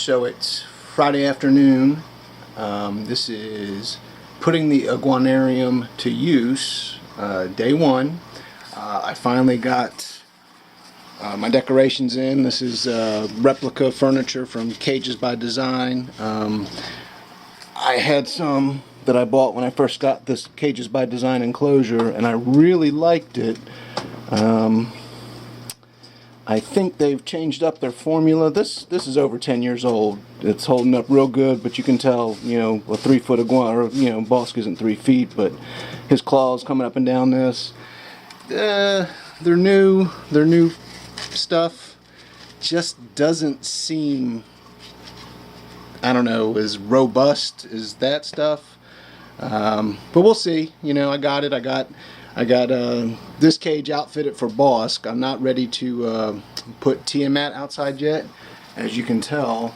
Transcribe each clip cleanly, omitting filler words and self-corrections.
So it's Friday afternoon. This is putting the Iguanarium to use, day one. I finally got my decorations in. This is replica furniture from Cages by Design. I had some that I bought when I first got this Cages by Design enclosure, and I really liked it. I think they've changed up their formula. This is over 10 years old. It's holding up real good, but you can tell, you know, a 3-foot iguana, or, you know, Bossk isn't 3 feet, but his claws coming up and down this. Their new stuff just doesn't seem, I don't know, as robust as that stuff. But we'll see. You know, I got it. I got this cage outfitted for Bossk. I'm not ready to put Tiamat outside yet. As you can tell,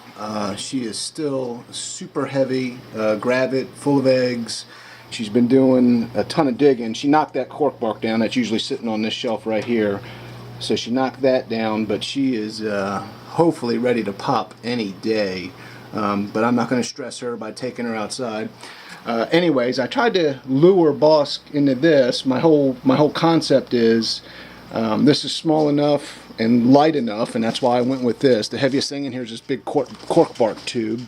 she is still super heavy, gravid, full of eggs. She's been doing a ton of digging. She knocked that cork bark down that's usually sitting on this shelf right here. So she knocked that down, but she is hopefully ready to pop any day. But I'm not going to stress her by taking her outside. Anyways, I tried to lure Bossk into this. My whole concept is this is small enough and light enough, and that's why I went with this. The heaviest thing in here is this big cork bark tube.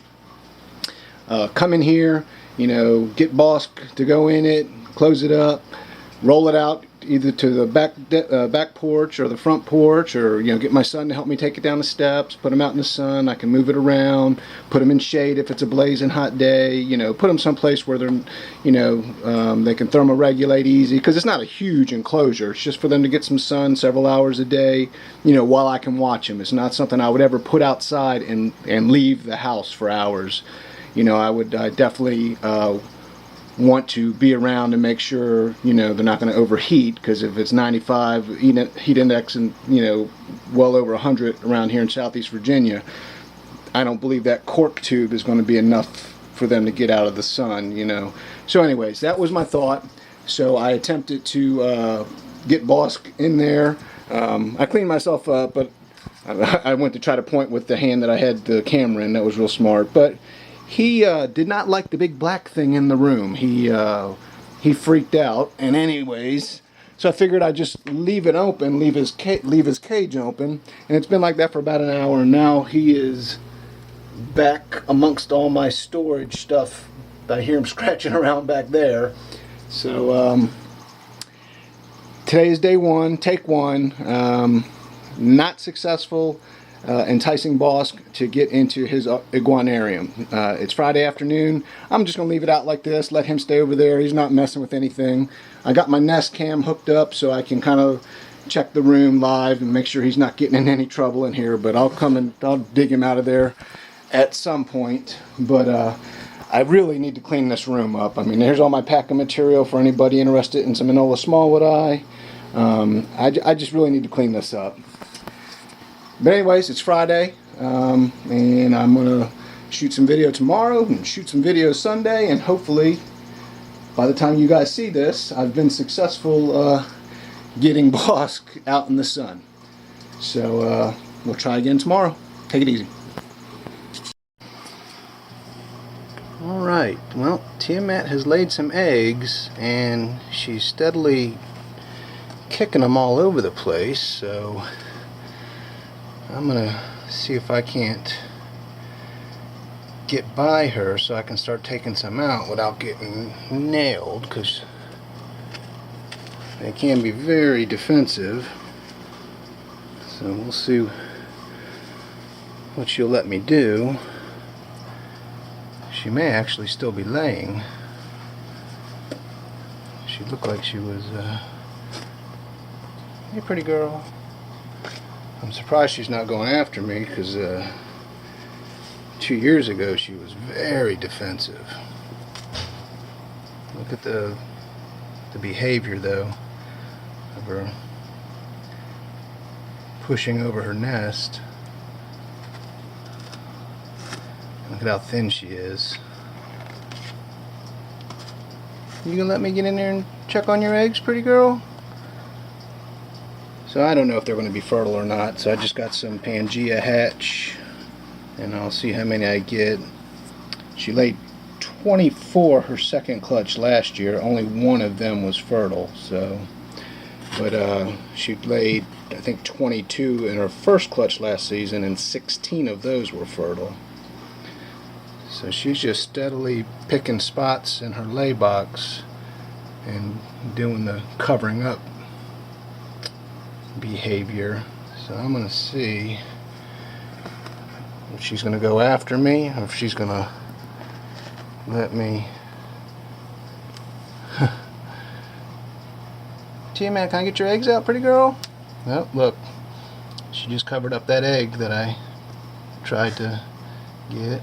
Come in here, you know, get Bossk to go in it, close it up, roll it out either to the back porch or the front porch, or, you know, get my son to help me take it down the steps, put him out in the sun. I can move it around, put him in shade if it's a blazing hot day, you know, put him someplace where they're, you know, they can thermoregulate easy, because it's not a huge enclosure. It's just for them to get some sun several hours a day, you know, while I can watch them. It's not something I would ever put outside and leave the house for hours. You know, I would definitely want to be around and make sure, you know, they're not going to overheat, because if it's 95 heat index and, you know, well over 100 around here in Southeast Virginia, I don't believe that cork tube is going to be enough for them to get out of the sun, you know. So anyways, that was my thought. So I attempted to get Bossk in there. I cleaned myself up, but I went to try to point with the hand that I had the camera in. That was real smart, but he did not like the big black thing in the room. He freaked out. And anyways, so I figured I'd just leave it open, leave his cage open, and it's been like that for about an hour. And now he is back amongst all my storage stuff. I hear him scratching around back there. So today is day one, take one. Not successful. Enticing Bossk to get into his iguanarium. It's Friday afternoon. I'm just going to leave it out like this, let him stay over there. He's not messing with anything. I got my Nest Cam hooked up so I can kind of check the room live and make sure he's not getting in any trouble in here, but I'll come and I'll dig him out of there at some point. But I really need to clean this room up. I mean, here's all my packing material for anybody interested in some Enola smallwood eye. I just really need to clean this up. But anyways, it's Friday, and I'm going to shoot some video tomorrow and shoot some videos Sunday, and hopefully by the time you guys see this, I've been successful getting Bossk out in the sun. So we'll try again tomorrow. Take it easy. Alright, well, Tiamat has laid some eggs, and she's steadily kicking them all over the place, so I'm gonna see if I can't get by her so I can start taking some out without getting nailed, because they can be very defensive. So we'll see what she'll let me do. She may actually still be laying. She looked like she was hey, pretty girl. I'm surprised she's not going after me, because 2 years ago she was very defensive. Look at the behavior, though, of her pushing over her nest. Look at how thin she is. You gonna let me get in there and check on your eggs, pretty girl? So I don't know if they're going to be fertile or not, so I just got some Pangea hatch and I'll see how many I get. She laid 24 her second clutch last year. Only one of them was fertile, so, but she laid, I think, 22 in her first clutch last season, and 16 of those were fertile. So she's just steadily picking spots in her lay box and doing the covering up behavior. So I'm gonna see if she's gonna go after me or if she's gonna let me. Tiamat, can I get your eggs out, pretty girl? Oh, look, she just covered up that egg that I tried to get.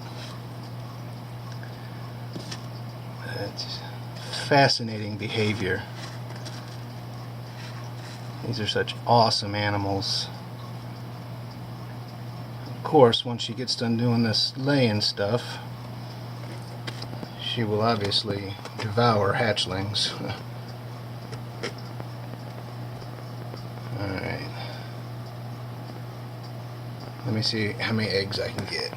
That's fascinating behavior. These are such awesome animals. Of course, once she gets done doing this laying stuff, she will obviously devour hatchlings. Alright. Let me see how many eggs I can get.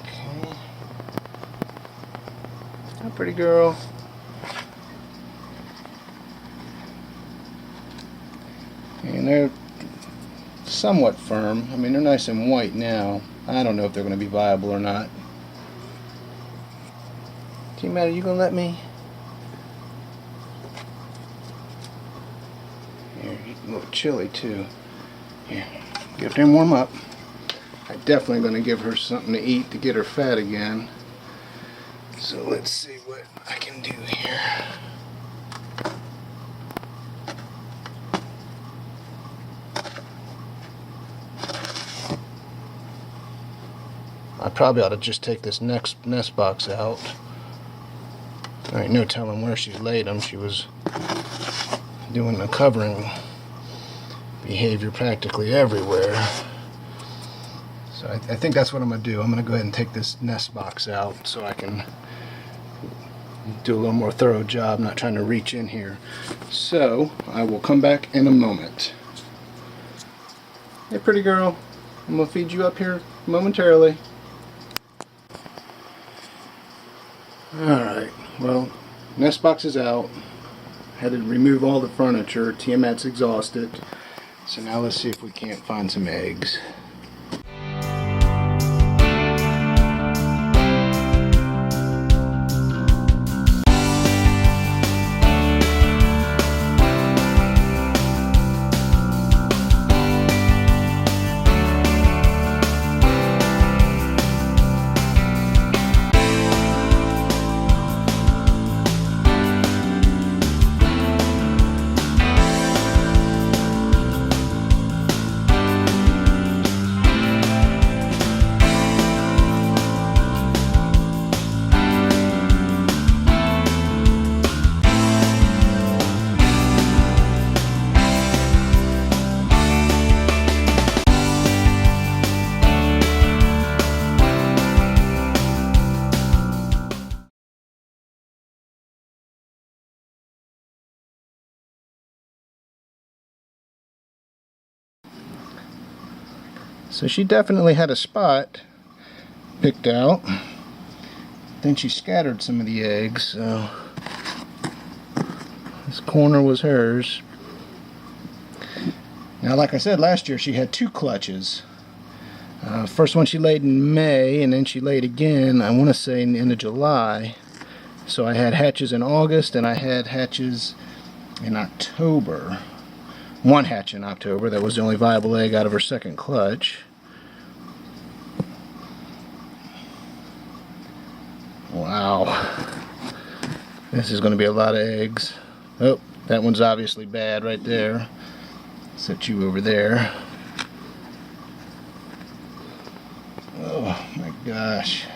Okay. Oh, pretty girl. And they're somewhat firm. I mean, they're nice and white now. I don't know if they're going to be viable or not. Tiamat, are you going to let me? Here, a little chilly too. Here, get up there and warm up. I'm definitely going to give her something to eat to get her fat again. So let's see what I can do here. I probably ought to just take this next nest box out. There ain't no telling where she's laid them. She was doing the covering behavior practically everywhere. So I think that's what I'm going to do. I'm going to go ahead and take this nest box out so I can do a little more thorough job, not trying to reach in here. So I will come back in a moment. Hey, pretty girl. I'm going to feed you up here momentarily. Alright, well, nest box is out. Had to remove all the furniture. Tiamat's exhausted. So now let's see if we can't find some eggs. So she definitely had a spot picked out. Then she scattered some of the eggs, so this corner was hers. Now, like I said, last year she had 2 clutches. First one she laid in May, and then she laid again, I want to say, in the end of July. So I had hatches in August, and I had hatches in October. One hatch in October. That was the only viable egg out of her second clutch. Wow. This is going to be a lot of eggs. Oh, that one's obviously bad right there. Set you over there. Oh my gosh.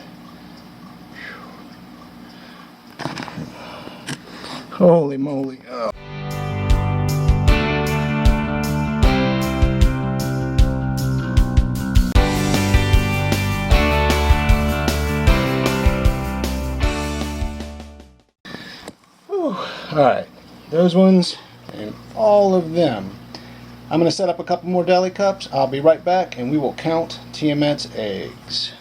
Holy moly. Oh. Alright, those ones and all of them. I'm going to set up a couple more deli cups. I'll be right back and we will count Tiamat's eggs.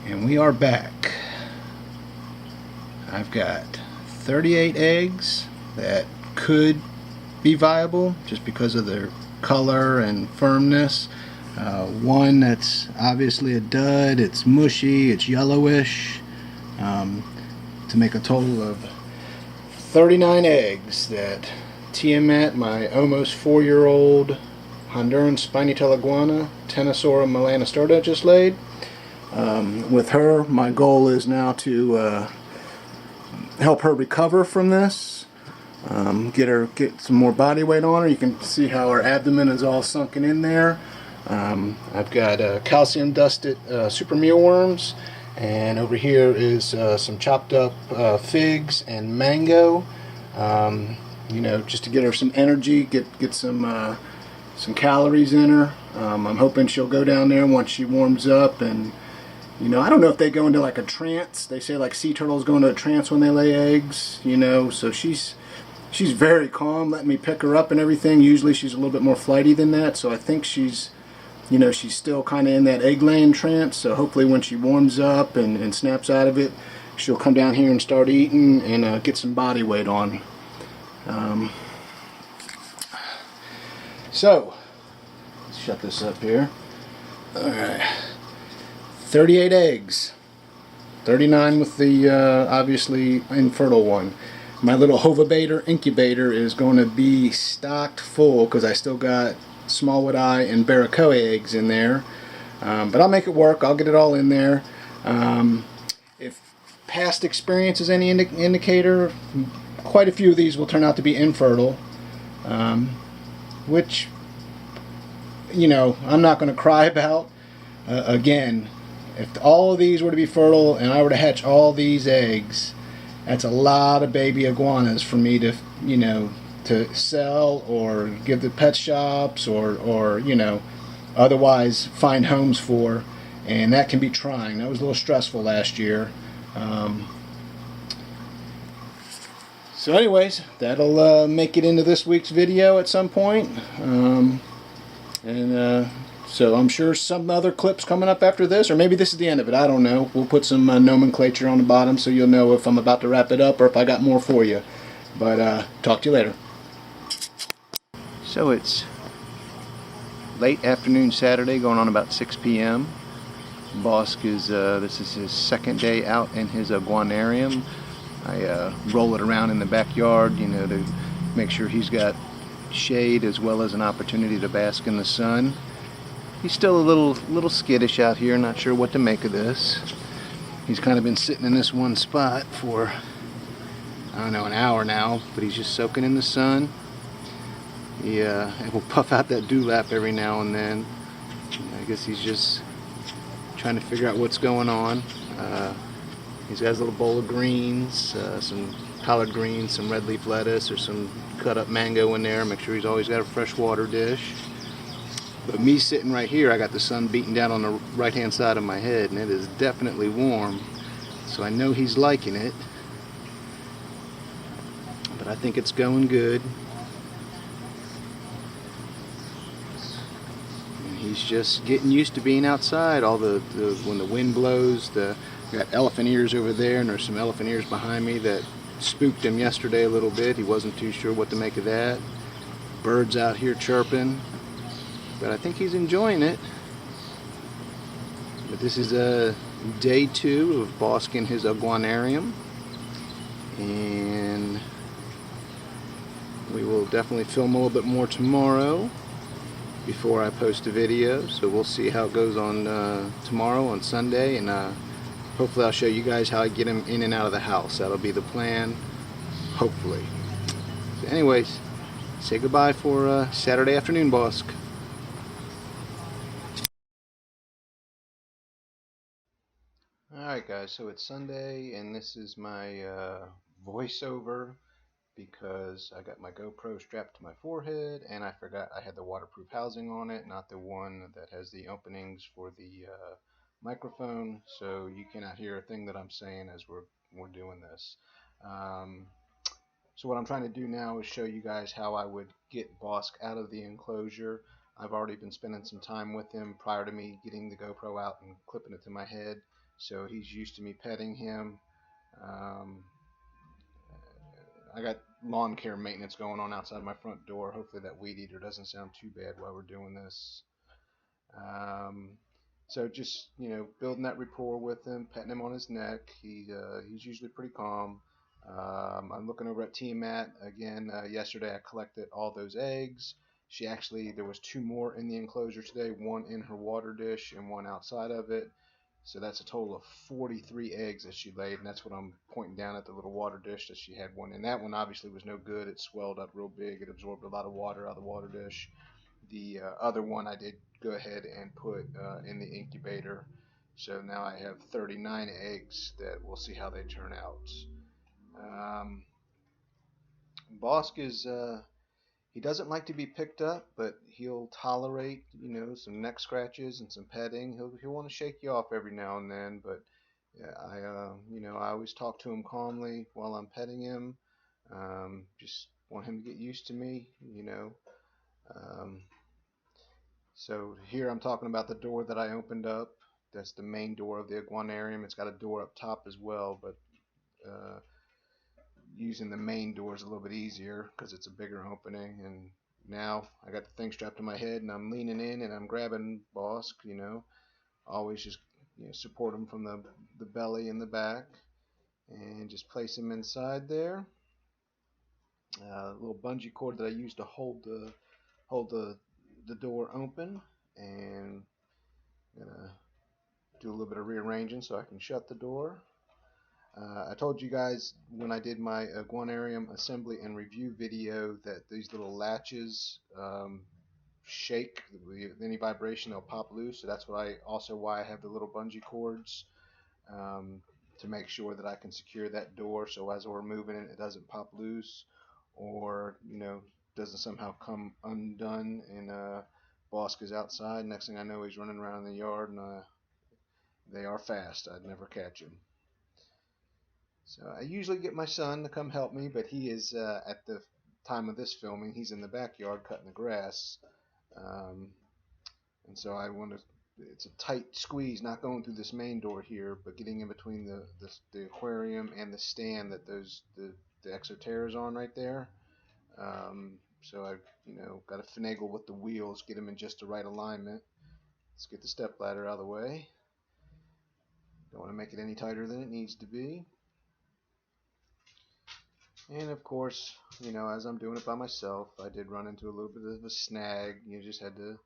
And we are back. I've got 38 eggs that could be viable just because of their color and firmness. One that's obviously a dud, it's mushy, it's yellowish, to make a total of 39 eggs that Tiamat, my almost 4-year-old Honduran spiny-tailed iguana, Tenosaura melanastarta, just laid. With her, my goal is now to help her recover from this. Get some more body weight on her. You can see how her abdomen is all sunken in there. I've got calcium dusted super mealworms, and over here is some chopped up figs and mango. Just to get her some energy, get some calories in her. I'm hoping she'll go down there once she warms up, and I don't know if they go into like a trance. They say like sea turtles go into a trance when they lay eggs. So she's very calm, letting me pick her up and everything. Usually she's a little bit more flighty than that, so I think she's still kind of in that egg laying trance. So hopefully when she warms up and snaps out of it, she'll come down here and start eating and get some body weight on. So let's shut this up here. All right, 38 eggs, 39 with the obviously infertile one. My little Hovabator incubator is going to be stocked full because I still got smallwood eye and barracoa eggs in there. But I'll make it work. I'll get it all in there. If past experience is any indicator, quite a few of these will turn out to be infertile. Which, I'm not going to cry about. Again, if all of these were to be fertile and I were to hatch all these eggs, that's a lot of baby iguanas for me to, to sell or give to pet shops or otherwise find homes for. And that can be trying. That was a little stressful last year. So anyways, that'll make it into this week's video at some point. So I'm sure some other clips coming up after this, or maybe this is the end of it. I don't know. We'll put some nomenclature on the bottom so you'll know if I'm about to wrap it up or if I got more for you. But talk to you later. So it's late afternoon Saturday, going on about 6 p.m. Bossk is, this is his second day out in his iguanarium. I roll it around in the backyard, to make sure he's got shade as well as an opportunity to bask in the sun. He's still a little skittish out here, not sure what to make of this. He's kind of been sitting in this one spot for, I don't know, an hour now, but he's just soaking in the sun. He will puff out that dewlap every now and then. I guess he's just trying to figure out what's going on. He's got his little bowl of greens, some collard greens, some red leaf lettuce, or some cut up mango in there. Make sure he's always got a fresh water dish. But me sitting right here, I got the sun beating down on the right hand side of my head, and it is definitely warm. So I know he's liking it. But I think it's going good. And he's just getting used to being outside. When the wind blows, we got elephant ears over there, and there's some elephant ears behind me that spooked him yesterday a little bit. He wasn't too sure what to make of that. Birds out here chirping. But I think he's enjoying it. But this is day 2 of Bossk in his iguanarium. And we will definitely film a little bit more tomorrow before I post a video. So we'll see how it goes on tomorrow, on Sunday. And hopefully I'll show you guys how I get him in and out of the house. That'll be the plan, hopefully. So anyways, say goodbye for Saturday afternoon, Bossk. Alright guys, so it's Sunday and this is my voiceover because I got my GoPro strapped to my forehead and I forgot I had the waterproof housing on it, not the one that has the openings for the microphone, so you cannot hear a thing that I'm saying as we're doing this. So what I'm trying to do now is show you guys how I would get Bossk out of the enclosure. I've already been spending some time with him prior to me getting the GoPro out and clipping it to my head. So he's used to me petting him. Um, I got lawn care maintenance going on outside my front door. Hopefully that weed eater doesn't sound too bad while we're doing this. Um, so just, building that rapport with him, petting him on his neck. He's usually pretty calm. I'm looking over at Tiamat again. Yesterday I collected all those eggs. There was 2 more in the enclosure today, 1 in her water dish and 1 outside of it. So that's a total of 43 eggs that she laid, and that's what I'm pointing down at, the little water dish that she had 1 in. That one obviously was no good. It swelled up real big. It absorbed a lot of water out of the water dish. The other one I did go ahead and put in the incubator. So now I have 39 eggs that we'll see how they turn out. Bossk is he doesn't like to be picked up, but he'll tolerate, some neck scratches and some petting. He'll want to shake you off every now and then, but yeah, I always talk to him calmly while I'm petting him. Just want him to get used to me, So here I'm talking about the door that I opened up. That's the main door of the Iguanarium. It's got a door up top as well, but using the main door is a little bit easier because it's a bigger opening. And now I got the thing strapped to my head and I'm leaning in and I'm grabbing Bossk, always just support him from the belly and the back and just place him inside there. A little bungee cord that I use to hold the door open, and I'm gonna do a little bit of rearranging so I can shut the door. I told you guys when I did my Iguanarium assembly and review video that these little latches shake. With any vibration they'll pop loose, so that's why I have the little bungee cords to make sure that I can secure that door, so as we're moving it doesn't pop loose or doesn't somehow come undone and Bossk is outside. Next thing I know, he's running around in the yard, and they are fast. I'd never catch him. So I usually get my son to come help me, but he is, at the time of this filming, he's in the backyard cutting the grass. And so it's a tight squeeze, not going through this main door here, but getting in between the aquarium and the stand that the exoterra is on right there. So I've got to finagle with the wheels, get them in just the right alignment. Let's get the step ladder out of the way. Don't want to make it any tighter than it needs to be. And of course, as I'm doing it by myself, I did run into a little bit of a snag. Just had to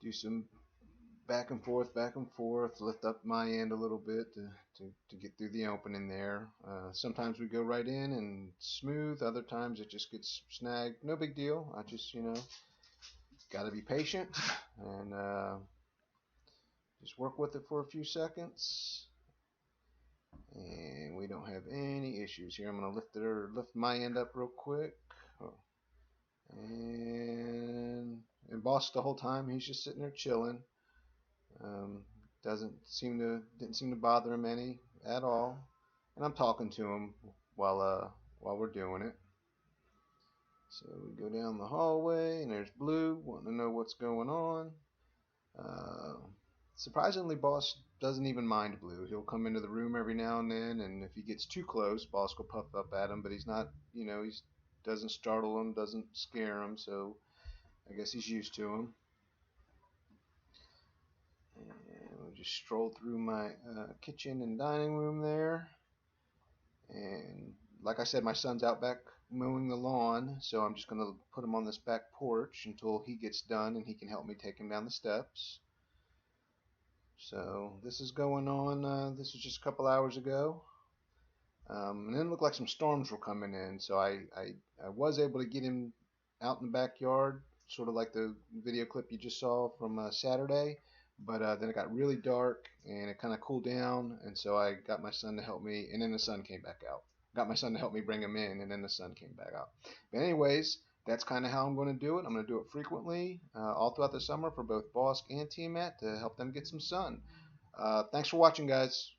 do some back and forth, lift up my end a little bit to get through the opening there. Sometimes we go right in and smooth, other times it just gets snagged. No big deal. I just, got to be patient and just work with it for a few seconds. And we don't have any issues here. I'm going to lift my end up real quick. And Bossk the whole time, he's just sitting there chilling. Didn't seem to bother him any at all. And I'm talking to him while we're doing it. So we go down the hallway, and there's Blue wanting to know what's going on. Surprisingly, Bossk doesn't even mind Blue. He'll come into the room every now and then, and if he gets too close, Bossk will puff up at him, but he's not, he doesn't startle him, doesn't scare him, so I guess he's used to him. And we'll just stroll through my kitchen and dining room there. And like I said, my son's out back mowing the lawn, so I'm just going to put him on this back porch until he gets done and he can help me take him down the steps. So this is going on. This was just a couple hours ago. And then it looked like some storms were coming in, so I was able to get him out in the backyard, sort of like the video clip you just saw from Saturday. But then it got really dark and it kind of cooled down, and so I got my son to help me, and then the sun came back out. Got my son to help me bring him in, and then the sun came back out. But anyways, that's kind of how I'm going to do it. I'm going to do it frequently all throughout the summer for both Bossk and Tiamat to help them get some sun. Thanks for watching, guys.